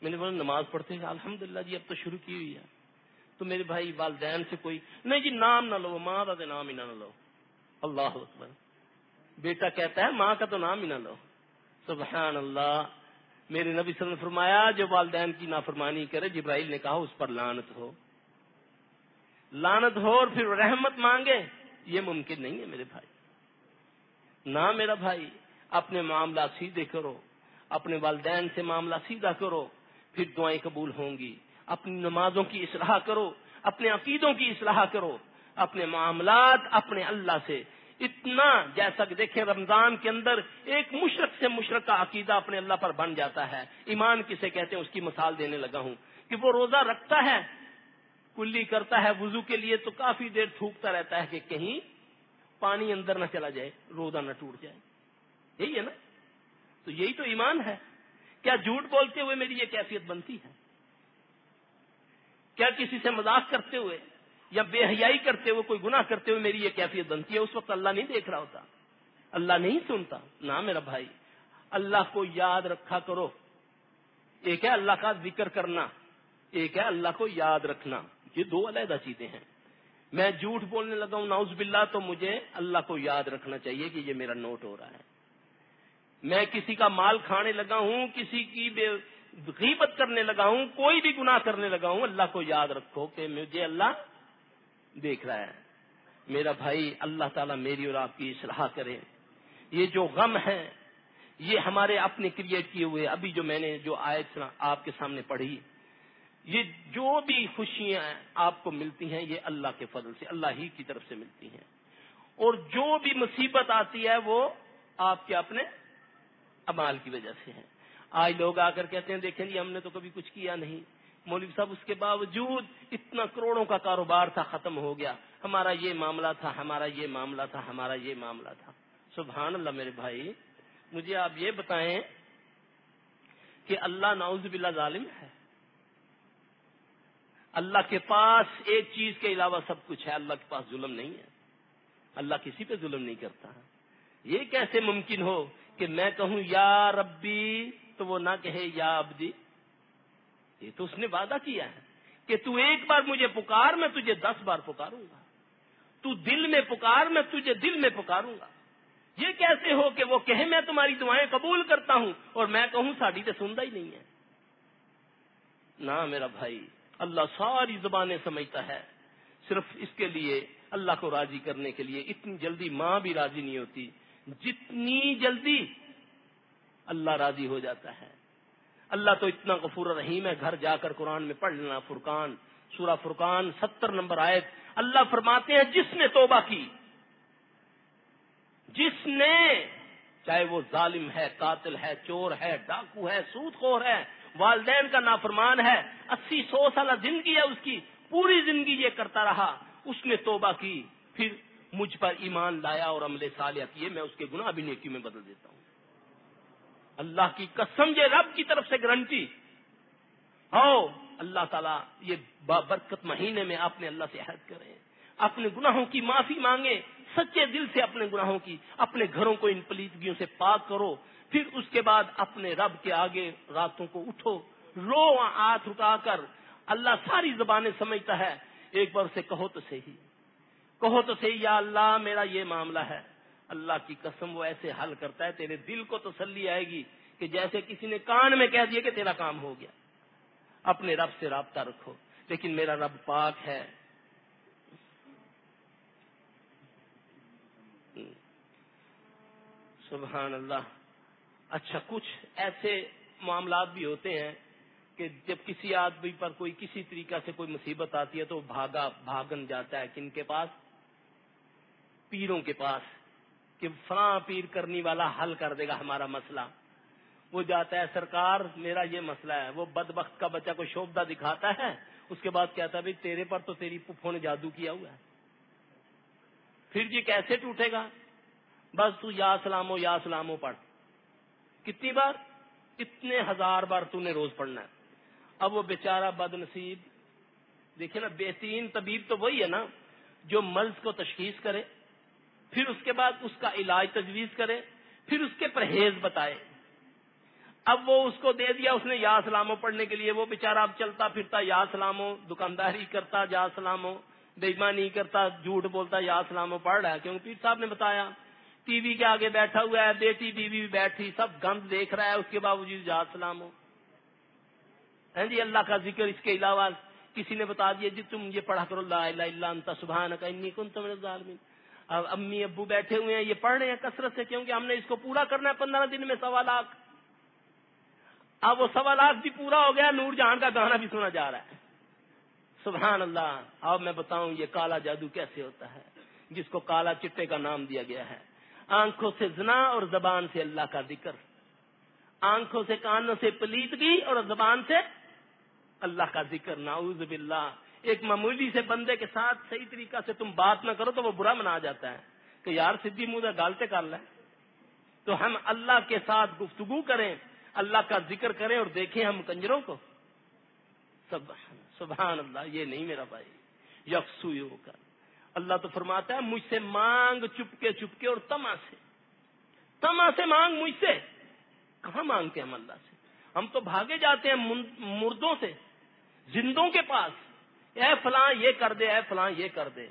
میں نے بولا نماز پڑھتے ہیں الحمدللہ جی, اب تو شروع کی ہوئی ہے. تو میرے بھائی والدین سے کوئی نہیں جی, نام نہ لو, ماں کا نام ہی نہ لو. اللہ اکبر. بیٹا کہتا ہے ماں کا تو نام ہی نہ لو. سبحان اللہ. میرے نبی صلی اللہ علیہ وسلم نے فرمایا جو والدین کی نافرمانی کرے, جبرائیل نے کہا اس پر لعنت ہو, لعنت ہو, اور پھر رحمت مانگے. یہ ممکن نہیں ہے میرے بھائی. نہ میرا بھائی, اپنے معاملات سیدھے کرو, اپنے والدین سے معاملہ سیدھا کرو, پھر دعائیں قبول ہوں گی. اپنی نمازوں کی اصلاح کرو, اپنے عقیدوں کی اصلاح کرو, اپنے معاملات اپنے اللہ سے اتنا, جیسا کہ دیکھیں رمضان کے اندر ایک مشرک سے مشرک کا عقیدہ اپنے اللہ پر بن جاتا ہے. ایمان کسے کہتے ہیں اس کی مثال دینے لگا ہوں کہ وہ روزہ رکھتا ہے, کلی کرتا ہے وضو کے لیے, تو کافی دیر تھوکتا رہتا ہے کہ کہیں پانی اندر نہ چلا جائے, روزہ نہ ٹوٹ جائے. یہی ہے نا, تو یہی تو ایمان ہے. کیا جھوٹ بولتے ہوئے میری یہ کیفیت بنتی ہے؟ کیا کسی سے مذاق کرتے ہوئے یا بے حیائی کرتے ہوئے, کوئی گناہ کرتے ہوئے میری یہ کیفیت بنتی ہے؟ اس وقت اللہ نہیں دیکھ رہا ہوتا, اللہ نہیں سنتا. نہ میرا بھائی, اللہ کو یاد رکھا کرو. ایک ہے اللہ کا ذکر کرنا, ایک ہے اللہ کو یاد رکھنا. یہ 2 علیحدہ چیزیں ہیں. میں جھوٹ بولنے لگا ہوں نعوذ باللہ, تو مجھے اللہ کو یاد رکھنا چاہیے کہ یہ میرا نوٹ ہو رہا ہے. میں کسی کا مال کھانے لگا ہوں, کسی کی غیبت کرنے لگا ہوں, کوئی بھی گناہ کرنے لگا ہوں, اللہ کو یاد رکھو کہ مجھے اللہ دیکھ رہا ہے. میرا بھائی اللہ تعالیٰ میری اور آپ کی اصلاح کرے. یہ جو غم ہے یہ ہمارے اپنے کریٹ کیے ہوئے. ابھی جو میں نے جو آیت آپ کے سامنے پڑھی, یہ جو بھی خوشیاں آپ کو ملتی ہیں یہ اللہ کے فضل سے, اللہ ہی کی طرف سے ملتی ہیں. اور جو بھی مصیبت آتی ہے وہ آپ کے اپنے اعمال کی وجہ سے ہے. آج لوگ آ کر کہتے ہیں دیکھیں جی ہم نے تو کبھی کچھ کیا نہیں, مولوی صاحب اس کے باوجود اتنا کروڑوں کا کاروبار تھا, ختم ہو گیا, ہمارا یہ معاملہ تھا, ہمارا یہ معاملہ تھا, ہمارا یہ معاملہ تھا. سبحان اللہ. میرے بھائی مجھے آپ یہ بتائیں کہ اللہ نعوذ باللہ ظالم ہے؟ اللہ کے پاس ایک چیز کے علاوہ سب کچھ ہے، اللہ کے پاس ظلم نہیں ہے، اللہ کسی پہ ظلم نہیں کرتا. یہ کیسے ممکن ہو کہ میں کہوں یا ربی تو وہ نہ کہے یا عبدی؟ یہ تو اس نے وعدہ کیا ہے کہ تو ایک بار مجھے پکار، میں تجھے 10 بار پکاروں گا، تو دل میں پکار، میں تجھے دل میں پکاروں گا. یہ کیسے ہو کہ وہ کہے میں تمہاری دعائیں قبول کرتا ہوں اور میں کہوں ساڈی تو سنتا ہی نہیں ہے؟ نہ میرا بھائی، اللہ ساری زبانیں سمجھتا ہے. صرف اس کے لیے اللہ کو راضی کرنے کے لیے اتنی جلدی ماں بھی راضی نہیں ہوتی جتنی جلدی اللہ راضی ہو جاتا ہے. اللہ تو اتنا غفور رحیم ہے، گھر جا کر قرآن میں پڑھ لینا. فرقان، سورہ فرقان 70 نمبر آیت. اللہ فرماتے ہیں جس نے توبہ کی، جس نے، چاہے وہ ظالم ہے، قاتل ہے، چور ہے، ڈاکو ہے، سود خور ہے، والدین کا نافرمان ہے، 80-100 سالہ زندگی ہے اس کی، پوری زندگی یہ کرتا رہا، اس نے توبہ کی، پھر مجھ پر ایمان لایا اور عمل صالح کیے، میں اس کے گناہ بھی نیکی میں بدل دیتا ہوں. اللہ کی قسم، یہ رب کی طرف سے گارنٹی. اللہ تعالیٰ یہ بابرکت مہینے میں آپ نے اللہ سے عہد کریں، اپنے گناہوں کی معافی مانگے، سچے دل سے اپنے گناہوں کی، اپنے گھروں کو ان پلیدگیوں سے پاک کرو. پھر اس کے بعد اپنے رب کے آگے راتوں کو اٹھو، رو ہاتھ اٹھا کر. اللہ ساری زبانیں سمجھتا ہے. ایک بار سے کہو تو صحیح، کہو تو صحیح، یا اللہ میرا یہ معاملہ ہے. اللہ کی قسم وہ ایسے حل کرتا ہے، تیرے دل کو تسلی آئے گی کہ جیسے کسی نے کان میں کہہ دیا کہ تیرا کام ہو گیا. اپنے رب سے رابطہ رکھو. لیکن میرا رب پاک ہے. سبحان اللہ. اچھا، کچھ ایسے معاملات بھی ہوتے ہیں کہ جب کسی آدمی پر کوئی کسی طریقہ سے کوئی مصیبت آتی ہے تو بھاگن جاتا ہے کن کے پاس؟ پیروں کے پاس، کہ فلاں پیر کرنی والا حل کر دے گا ہمارا مسئلہ. وہ جاتا ہے، سرکار میرا یہ مسئلہ ہے. وہ بدبخت کا بچہ کو شوبدہ دکھاتا ہے، اس کے بعد کہتا ہے بھائی تیرے پر تو تیری پھپھو نے جادو کیا ہوا ہے. پھر یہ کیسے ٹوٹے گا؟ بس تو یا سلامو یا سلامو پڑھ. کتنی بار؟ اتنے 1000 بار تو نے روز پڑھنا ہے. اب وہ بیچارہ بد نصیب، دیکھیں نا، بہترین طبیب تو وہی ہے نا جو مرض کو تشخیص کرے، پھر اس کے بعد اس کا علاج تجویز کرے، پھر اس کے پرہیز بتائے. اب وہ اس کو دے دیا اس نے یا سلامو پڑھنے کے لیے، وہ بیچارہ اب چلتا پھرتا یا سلامو، دکانداری کرتا یا سلامو، بے ایمانی کرتا، جھوٹ بولتا یا سلامو پڑھ رہا ہے کیونکہ پیر صاحب نے بتایا. ٹی وی کے آگے بیٹھا ہوا ہے، بیٹی بیوی بھی بیٹھی، سب گند دیکھ رہا ہے، اس کے باوجود یا سلامو. جی اللہ کا ذکر اس کے علاوہ کسی نے بتا دیا جی تم یہ پڑھا کرو لا الہ الا انت سبحانک انی کنت من الظالمین. اب امی ابو بیٹھے ہوئے ہیں، یہ پڑھ رہے ہیں کثرت سے کیونکہ ہم نے اس کو پورا کرنا ہے 15 دن میں 1.25 لاکھ. اب وہ 1.25 لاکھ بھی پورا ہو گیا، نور جہاں کا گانا بھی سنا جا رہا ہے. سبحان اللہ. اب میں بتاؤں یہ کالا جادو کیسے ہوتا ہے، جس کو کالا چٹے کا نام دیا گیا ہے. آنکھوں سے زنا اور زبان سے اللہ کا ذکر، آنکھوں سے کانوں سے پلیدگی اور زبان سے اللہ کا ذکر. نعوذ باللہ. ایک معمولی سے بندے کے ساتھ صحیح طریقہ سے تم بات نہ کرو تو وہ برا منا جاتا ہے کہ یار سدھی منہ گالتے کر لیں. تو ہم اللہ کے ساتھ گفتگو کریں، اللہ کا ذکر کریں اور دیکھیں ہم کنجروں کو. سبحان اللہ. یہ نہیں میرا بھائی، یکسوئی ہو کر. اللہ تو فرماتا ہے مجھ سے مانگ چپکے چپکے اور تما سے مانگ. مجھ سے کہاں مانگتے ہم اللہ سے؟ ہم تو بھاگے جاتے ہیں مردوں سے، زندوں کے پاس، اے فلاں یہ کر دے، اے فلاں یہ کر دے.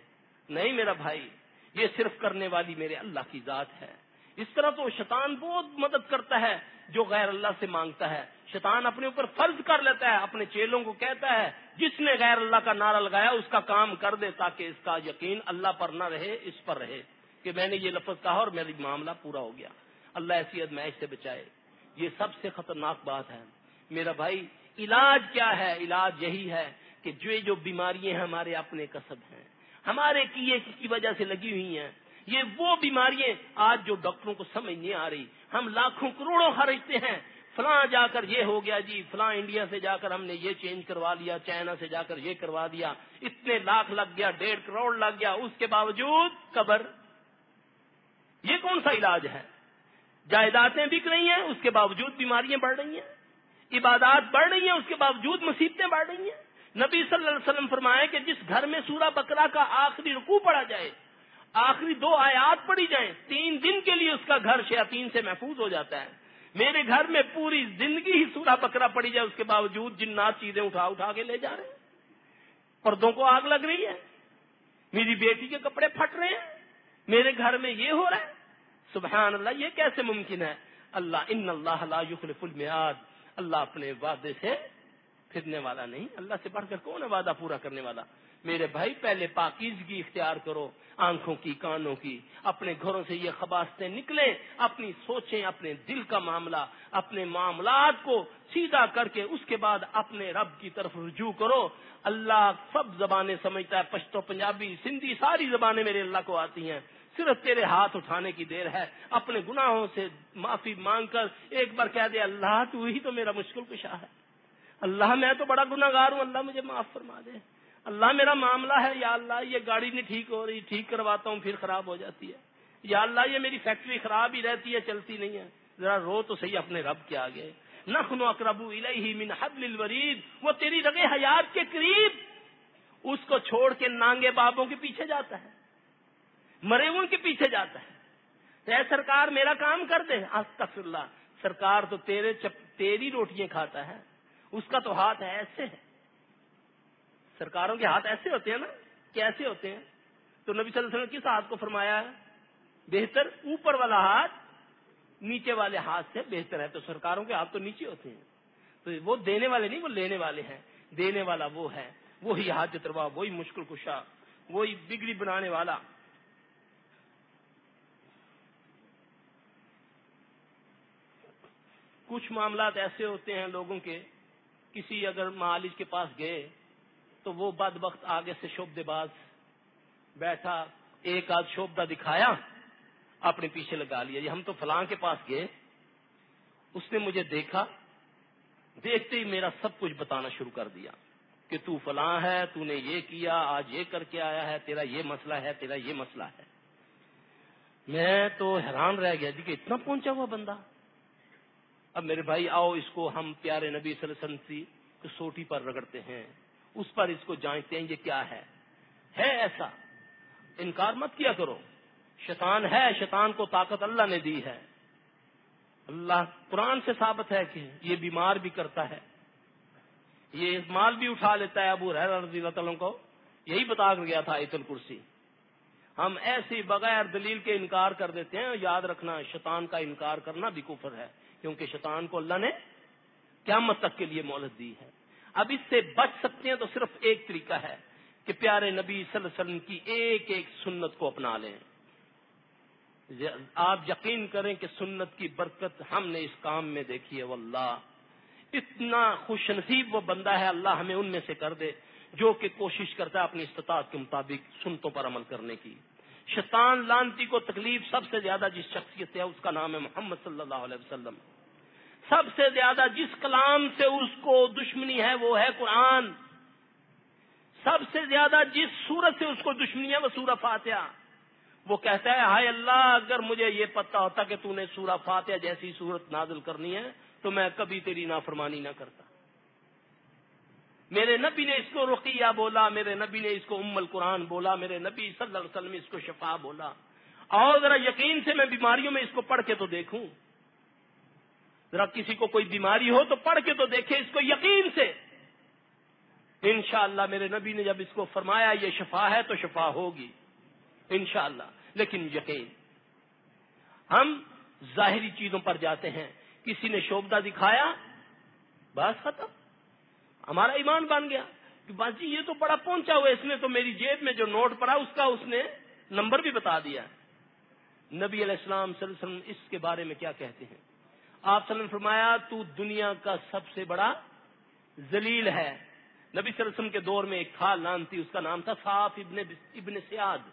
نہیں میرا بھائی، یہ صرف کرنے والی میرے اللہ کی ذات ہے. اس طرح تو شیطان بہت مدد کرتا ہے جو غیر اللہ سے مانگتا ہے. شیطان اپنے اوپر فرض کر لیتا ہے، اپنے چیلوں کو کہتا ہے جس نے غیر اللہ کا نعرہ لگایا اس کا کام کر دے تاکہ اس کا یقین اللہ پر نہ رہے، اس پر رہے کہ میں نے یہ لفظ کہا اور میری معاملہ پورا ہو گیا. اللہ ایسی ادمائش سے بچائے. یہ سب سے خطرناک بات ہے میرا بھائی. علاج کیا ہے؟ علاج یہی ہے کہ جو بیماریاں ہمارے اپنے کسب ہیں، ہمارے کیے کی وجہ سے لگی ہوئی ہیں، یہ وہ بیماریاں آج جو ڈاکٹروں کو سمجھ نہیں آ رہی. ہم لاکھوں کروڑوں خرچتے ہیں، فلاں جا کر یہ ہو گیا جی، فلاں انڈیا سے جا کر ہم نے یہ چینج کروا لیا، چائنا سے جا کر یہ کروا دیا، اتنے لاکھ لگ گیا، 1.5 کروڑ لگ گیا. اس کے باوجود قبر. یہ کون سا علاج ہے؟ جائیدادیں بک رہی ہیں، اس کے باوجود بیماریاں بڑھ رہی ہیں. عبادات بڑھ رہی ہیں، اس کے باوجود مصیبتیں بڑھ رہی ہیں. نبی صلی اللہ علیہ وسلم فرمائے کہ جس گھر میں سورہ بقرہ کا آخری رکوع پڑھا جائے، آخری 2 آیات پڑھی جائیں، 3 دن کے لیے اس کا گھر شیاطین سے محفوظ ہو جاتا ہے۔ میرے گھر میں پوری زندگی ہی سورہ بقرہ پڑھی جائے، اس کے باوجود جنات چیزیں اٹھا کے لے جا رہے ہیں، پردوں کو آگ لگ رہی ہے، میری بیٹی کے کپڑے پھٹ رہے ہیں، میرے گھر میں یہ ہو رہا ہے۔ سبحان اللہ، یہ کیسے ممکن ہے؟ اللہ ان اللہ لا یخلف المیعاد، اللہ اپنے وعدے سے پھرنے والا نہیں۔ اللہ سے بڑھ کر کون ہے وعدہ پورا کرنے والا؟ میرے بھائی، پہلے پاکیزگی اختیار کرو، آنکھوں کی، کانوں کی، اپنے گھروں سے یہ خباثتیں نکلیں، اپنی سوچیں، اپنے دل کا معاملہ، اپنے معاملات کو سیدھا کر کے اس کے بعد اپنے رب کی طرف رجوع کرو۔ اللہ سب زبانیں سمجھتا ہے، پشتو، پنجابی، سندھی، ساری زبانیں میرے اللہ کو آتی ہیں، صرف تیرے ہاتھ اٹھانے کی دیر ہے۔ اپنے گناہوں سے معافی مانگ کر ایک بار کہہ دے، اللہ تو ہی تو میرا مشکل کشا ہے، اللہ میں تو بڑا گناہگار ہوں، اللہ مجھے معاف فرما دے، اللہ میرا معاملہ ہے، یا اللہ یہ گاڑی نہیں ٹھیک ہو رہی، ٹھیک کرواتا ہوں پھر خراب ہو جاتی ہے، یا اللہ یہ میری فیکٹری خراب ہی رہتی ہے، چلتی نہیں ہے، ذرا رو تو صحیح اپنے رب کے آگے۔ نحن اقرب الیہ من حبل الورید، وہ تیری رگ حیات کے قریب، اس کو چھوڑ کے نانگے بابوں کے پیچھے جاتا ہے، مرے ان کے پیچھے جاتا ہے۔ اے سرکار میرا کام کر دے، استغفر اللہ، سرکار تو تیری روٹیاں کھاتا ہے، اس کا تو ہاتھ ایسے ہے، سرکاروں کے ہاتھ ایسے ہوتے ہیں نا، کیسے ہوتے ہیں؟ تو نبی صلی اللہ علیہ وسلم کس ہاتھ کو فرمایا ہے بہتر؟ اوپر والا ہاتھ نیچے والے ہاتھ سے بہتر ہے، تو سرکاروں کے ہاتھ تو نیچے ہوتے ہیں، تو وہ دینے والے نہیں، وہ لینے والے ہیں۔ دینے والا وہ ہے، وہی حاجت روا، وہی مشکل کشا، وہی بگڑی بنانے والا۔ کچھ معاملات ایسے ہوتے ہیں لوگوں کے، کسی اگر معالج کے پاس گئے تو وہ بدبخت آگے سے شعبدے باز بیٹھا، ایک آدھ شعبدہ دکھایا، اپنے پیچھے لگا لیا، یہ ہم تو فلاں کے پاس گئے، اس نے مجھے دیکھا، دیکھتے ہی میرا سب کچھ بتانا شروع کر دیا کہ تو فلاں ہے، تو نے یہ کیا، آج یہ کر کے آیا ہے، تیرا یہ مسئلہ ہے، تیرا یہ مسئلہ ہے۔ میں تو حیران رہ گیا جی کہ اتنا پہنچا ہوا بندہ۔ اب میرے بھائی آؤ، اس کو ہم پیارے نبی صلی اللہ علیہ وسلم کی کسوٹی پر رگڑتے ہیں، اس پر اس کو جانچتے ہیں یہ کیا ہے ایسا۔ انکار مت کیا کرو، شیطان ہے، شیطان کو طاقت اللہ نے دی ہے، اللہ قرآن سے ثابت ہے کہ یہ بیمار بھی کرتا ہے، یہ مال بھی اٹھا لیتا ہے۔ ابو ہریرہ رضی اللہ تعالیٰ کو یہی بتا کر گیا تھا آیت الکرسی۔ ہم ایسی بغیر دلیل کے انکار کر دیتے ہیں۔ یاد رکھنا، شیطان کا انکار کرنا بھی کفر ہے، کیونکہ شیطان کو اللہ نے قیامت تک کے لیے مہلت دی ہے۔ اب اس سے بچ سکتے ہیں تو صرف ایک طریقہ ہے کہ پیارے نبی صلی اللہ علیہ وسلم کی ایک ایک سنت کو اپنا لیں۔ آپ یقین کریں کہ سنت کی برکت ہم نے اس کام میں دیکھی ہے، واللہ اتنا خوش نصیب وہ بندہ ہے، اللہ ہمیں ان میں سے کر دے جو کہ کوشش کرتا ہے اپنی استطاعت کے مطابق سنتوں پر عمل کرنے کی۔ شیطان لعنتی کو تکلیف سب سے زیادہ جس شخصیت سے ہے اس کا نام ہے محمد صلی اللہ علیہ وسلم۔ سب سے زیادہ جس کلام سے اس کو دشمنی ہے وہ ہے قرآن، سب سے زیادہ جس سورت سے اس کو دشمنی ہے وہ سورہ فاتحہ۔ وہ کہتا ہے، ہائے اللہ، اگر مجھے یہ پتہ ہوتا کہ تو نے سورہ فاتحہ جیسی سورت نازل کرنی ہے تو میں کبھی تیری نافرمانی نہ کرتا۔ میرے نبی نے اس کو رقیہ بولا، میرے نبی نے اس کو ام القرآن بولا، میرے نبی صلی اللہ علیہ وسلم نے اس کو شفا بولا۔ اور ذرا یقین سے میں بیماریوں میں اس کو پڑھ کے تو دیکھوں، ذرا کسی کو کوئی بیماری ہو تو پڑھ کے تو دیکھے اس کو یقین سے۔ انشاءاللہ میرے نبی نے جب اس کو فرمایا یہ شفا ہے تو شفا ہوگی انشاءاللہ، لیکن یقین۔ ہم ظاہری چیزوں پر جاتے ہیں، کسی نے شعبدہ دکھایا، بس ختم، ہمارا ایمان بن گیا کہ بس جی یہ تو بڑا پہنچا ہوا ہے، اس نے تو میری جیب میں جو نوٹ پڑا اس کا اس نے نمبر بھی بتا دیا۔ نبی علیہ السلام صلی اللہ علیہ وسلم اس کے بارے میں کیا کہتے ہیں؟ آپ صلی اللہ علیہ وسلم نے فرمایا تو دنیا کا سب سے بڑا ذلیل ہے۔ نبی صلی اللہ علیہ وسلم کے دور میں ایک تھا لعنتی، اس کا نام تھا صاف ابن سیاد،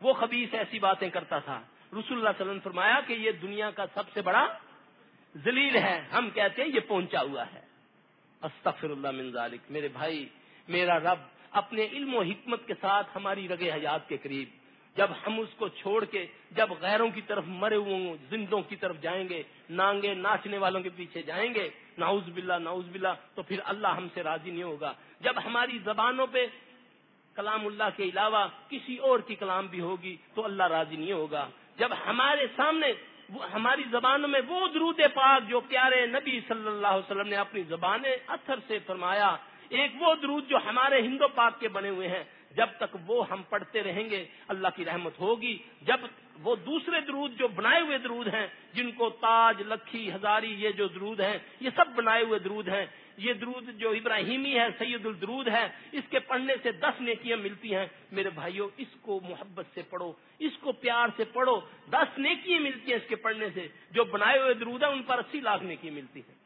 وہ خبیث ایسی باتیں کرتا تھا۔ رسول اللہ صلی اللہ علیہ وسلم نے فرمایا کہ یہ دنیا کا سب سے بڑا ذلیل ہے، ہم کہتے ہیں یہ پہنچا ہوا ہے۔ استغفر اللہ من ذالک۔ میرے بھائی، میرا رب اپنے علم و حکمت کے ساتھ ہماری رگ حیات کے قریب، جب ہم اس کو چھوڑ کے جب غیروں کی طرف، مرے ہوئے زندوں کی طرف جائیں گے، نانگے ناچنے والوں کے پیچھے جائیں گے، نعوذ باللہ تو پھر اللہ ہم سے راضی نہیں ہوگا. جب ہماری زبانوں پہ کلام اللہ کے علاوہ کسی اور کی کلام بھی ہوگی تو اللہ راضی نہیں ہوگا. جب ہمارے سامنے ہماری زبانوں میں وہ درود پاک جو پیارے نبی صلی اللہ علیہ وسلم نے اپنی زبان اثر سے فرمایا، ایک وہ درود جو ہمارے ہندو پاک کے بنے ہوئے ہیں، جب تک وہ ہم پڑھتے رہیں گے اللہ کی رحمت ہوگی. جب وہ دوسرے درود جو بنائے ہوئے درود ہیں، جن کو تاج، لکھی، ہزاری، یہ جو درود ہیں یہ سب بنائے ہوئے درود ہیں. یہ درود جو ابراہیمی ہے، سید الدرود ہے، اس کے پڑھنے سے 10 نیکیاں ملتی ہیں. میرے بھائیوں، اس کو محبت سے پڑھو، اس کو پیار سے پڑھو. 10 نیکیاں ملتی ہیں اس کے پڑھنے سے. جو بنائے ہوئے درود ہیں ان پر 80 لاکھ نیکیاں ملتی ہیں.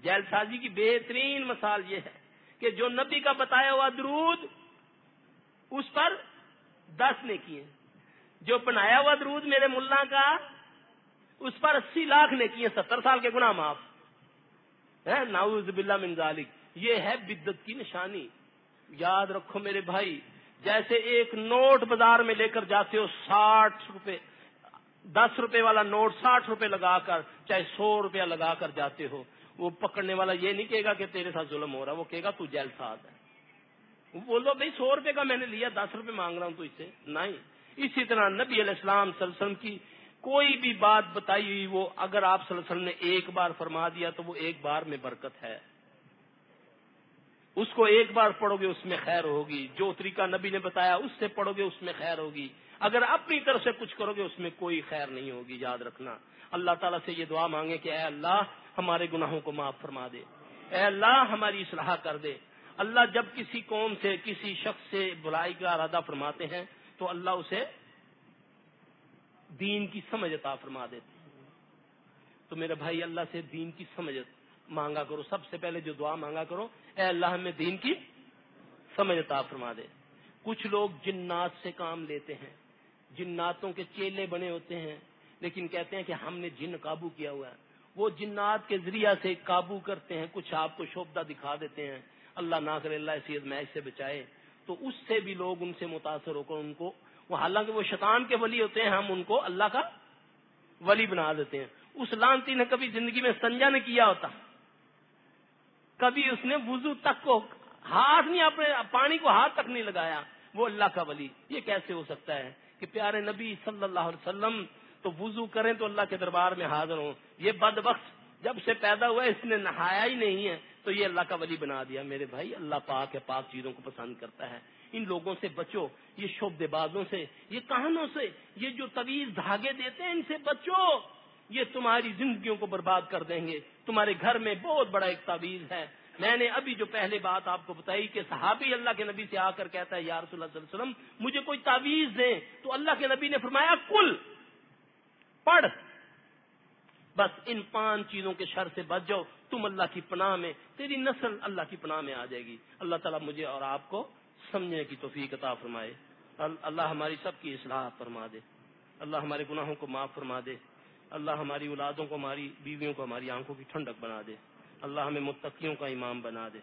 جیل سازی کی بہترین مثال یہ ہے کہ جو نبی کا بتایا ہوا درود اس پر 10 نیکیاں، جو بنایا ہوا درود میرے ملا کا اس پر 80 لاکھ نیکیاں، 70 سال کے گناہ معاف. نعوذ باللہ من ذالک. یہ ہے بدعت کی نشانی. یاد رکھو میرے بھائی، جیسے ایک نوٹ بازار میں لے کر جاتے ہو 60 روپے، 10 روپے والا نوٹ 60 روپے لگا کر، چاہے 100 روپیہ لگا کر جاتے ہو، وہ پکڑنے والا یہ نہیں کہے گا کہ تیرے ساتھ ظلم ہو رہا، وہ کہے گا تو جیل ساز ہے. بولو بھائی 100 روپے کا میں نے لیا، 10 روپے مانگ رہا ہوں تو اسے نہیں. اسی طرح نبی علیہ السلام صلی اللہ علیہ وسلم کی کوئی بھی بات بتائی ہوئی، وہ اگر آپ صلی اللہ علیہ وسلم نے ایک بار فرما دیا تو وہ ایک بار میں برکت ہے. اس کو ایک بار پڑھو گے اس میں خیر ہوگی. جو طریقہ نبی نے بتایا اس سے پڑھو گے اس میں خیر ہوگی. اگر اپنی طرف سے کچھ کرو گے اس میں کوئی خیر نہیں ہوگی. یاد رکھنا. اللہ تعالیٰ سے یہ دعا مانگے کہ اے اللہ ہمارے گناہوں کو معاف فرما دے، اے اللہ ہماری اصلاح کر دے. اللہ جب کسی قوم سے، کسی شخص سے بھلائی کا ارادہ فرماتے ہیں تو اللہ اسے دین کی سمجھ عطا فرما دیتے ہیں. تو میرے بھائی اللہ سے دین کی سمجھ مانگا کرو. سب سے پہلے جو دعا مانگا کرو، اے اللہ ہمیں دین کی سمجھ عطا فرما دے. کچھ لوگ جنات سے کام لیتے ہیں، جناتوں کے چیلے بنے ہوتے ہیں، لیکن کہتے ہیں کہ ہم نے جن قابو کیا ہوا ہے. وہ جنات کے ذریعہ سے قابو کرتے ہیں، کچھ آپ کو شوبدہ دکھا دیتے ہیں. اللہ نہ کرے، اللہ اسی ازمائش سے بچائے. تو اس سے بھی لوگ ان سے متاثر ہو کر ان کو، حالانکہ وہ شیطان کے ولی ہوتے ہیں، ہم ان کو اللہ کا ولی بنا دیتے ہیں. اس لعنتی نے کبھی زندگی میں سنجا نہیں کیا ہوتا، کبھی اس نے وضو تک کو ہاتھ نہیں، اپنے پانی کو ہاتھ تک نہیں لگایا، وہ اللہ کا ولی. یہ کیسے ہو سکتا ہے کہ پیارے نبی صلی اللہ علیہ وسلم تو وضو کریں تو اللہ کے دربار میں حاضر ہوں، یہ بدبخت جب سے پیدا ہوا اس نے نہایا ہی نہیں ہے تو یہ اللہ کا ولی بنا دیا. میرے بھائی اللہ پاک ہے، پاک چیزوں کو پسند کرتا ہے. ان لوگوں سے بچو، یہ شعبدے بازوں سے، یہ کہانوں سے، یہ جو طویل دھاگے دیتے ہیں ان سے بچو. یہ تمہاری زندگیوں کو برباد کر دیں گے. تمہارے گھر میں بہت بڑا ایک تعویذ ہے. میں نے ابھی جو پہلے بات آپ کو بتائی کہ صحابی اللہ کے نبی سے آ کر کہتا ہے یا رسول اللہ صلی اللہ علیہ وسلم مجھے کوئی تعویذ دیں، تو اللہ کے نبی نے فرمایا کل پڑھ، بس ان 5 چیزوں کے شر سے بچ جاؤ، تم اللہ کی پناہ میں، تیری نسل اللہ کی پناہ میں آ جائے گی. اللہ تعالیٰ مجھے اور آپ کو سمجھنے کی توفیق عطا فرمائے. اللہ ہماری سب کی اصلاح فرما دے. اللہ ہمارے گناہوں کو معاف فرما دے. اللہ ہماری اولادوں کو، ہماری بیویوں کو، ہماری آنکھوں کی ٹھنڈک بنا دے. اللہ ہمیں متقیوں کا امام بنا دے.